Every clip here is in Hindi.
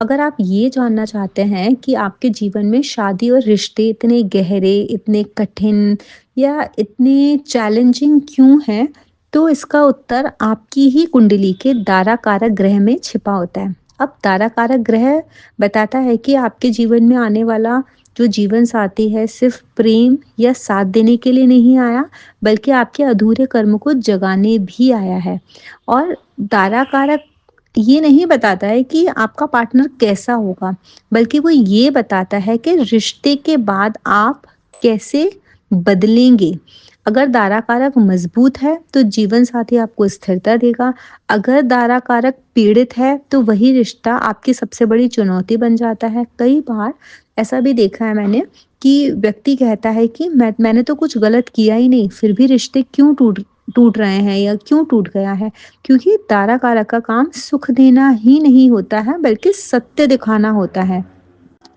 अगर आप ये जानना चाहते हैं कि आपके जीवन में शादी और रिश्ते इतने गहरे, इतने कठिन या इतने चैलेंजिंग क्यों हैं, तो इसका उत्तर आपकी ही कुंडली के दारा कारक ग्रह में छिपा होता है। अब दारा कारक ग्रह बताता है कि आपके जीवन में आने वाला जो जीवन साथी है, सिर्फ प्रेम या साथ देने के लिए नहीं आया, बल्कि आपके अधूरे कर्म को जगाने भी आया है। और दारा कारक ये नहीं बताता है कि आपका पार्टनर कैसा होगा, बल्कि वो ये बताता है कि रिश्ते के बाद आप कैसे बदलेंगे। अगर दारा कारक मजबूत है, तो जीवन साथी आपको स्थिरता देगा। अगर दारा कारक पीड़ित है, तो वही रिश्ता आपकी सबसे बड़ी चुनौती बन जाता है। कई बार ऐसा भी देखा है मैंने कि व्यक्ति कहता है कि मैंने तो कुछ गलत किया ही नहीं, फिर भी रिश्ते क्यों टूट टूट रहे हैं या क्यों टूट गया है? क्योंकि तारा कारक का काम सुख देना ही नहीं होता है, बल्कि सत्य दिखाना होता है।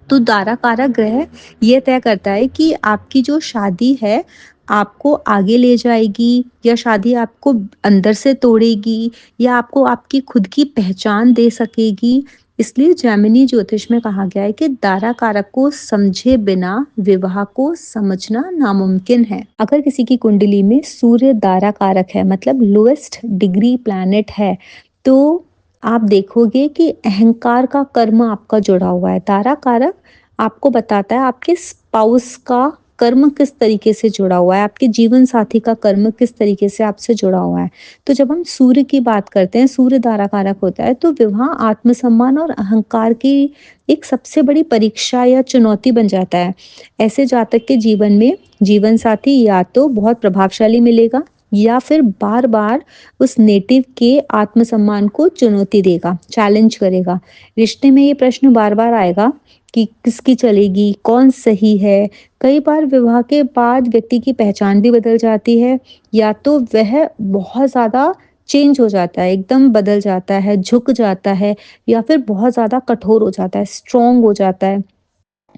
तो दारा कारक ग्रह ये तय करता है कि आपकी जो शादी है, आपको आगे ले जाएगी या शादी आपको अंदर से तोड़ेगी या आपको आपकी खुद की पहचान दे सकेगी। इसलिए जैमिनी ज्योतिष में कहा गया है कि दारा कारक को समझे बिना विवाह को समझना नामुमकिन है। अगर किसी की कुंडली में सूर्य दारा कारक है, मतलब लोएस्ट डिग्री प्लैनेट है, तो आप देखोगे कि अहंकार का कर्म आपका जुड़ा हुआ है। तारा कारक आपको बताता है आपके स्पाउस का कर्म किस तरीके से जुड़ा हुआ है, आपके जीवन साथी का कर्म किस तरीके से आपसे जुड़ा हुआ है। तो जब हम सूर्य की बात करते हैं, सूर्य दारा कारक होता है, तो विवाह आत्मसम्मान और अहंकार की एक सबसे बड़ी परीक्षा या चुनौती बन जाता है। ऐसे जातक के जीवन में जीवन साथी या तो बहुत प्रभावशाली मिलेगा या फिर बार-बार उस नेटिव के आत्मसम्मान को चुनौती देगा, चैलेंज करेगा। रिश्ते में ये प्रश्न बार-बार आएगा कि किसकी चलेगी, कौन सही है। कई बार विवाह के बाद व्यक्ति की पहचान भी बदल जाती है, या तो वह बहुत ज़्यादा चेंज हो जाता है, एकदम बदल जाता है, झुक जाता है या फिर बहुत ज़्यादा कठोर हो जाता है, स्ट्रॉन्ग हो जाता है।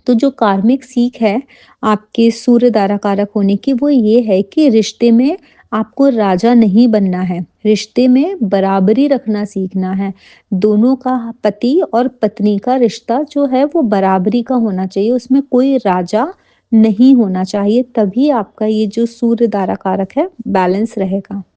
तो जो कार्मिक सीख है आपके सूर्य दारा कारक होने की, वो ये है कि रिश्ते में आपको राजा नहीं बनना है, रिश्ते में बराबरी रखना सीखना है। दोनों का, पति और पत्नी का रिश्ता जो है वो बराबरी का होना चाहिए, उसमें कोई राजा नहीं होना चाहिए, तभी आपका ये जो सूर्य दारा कारक है बैलेंस रहेगा।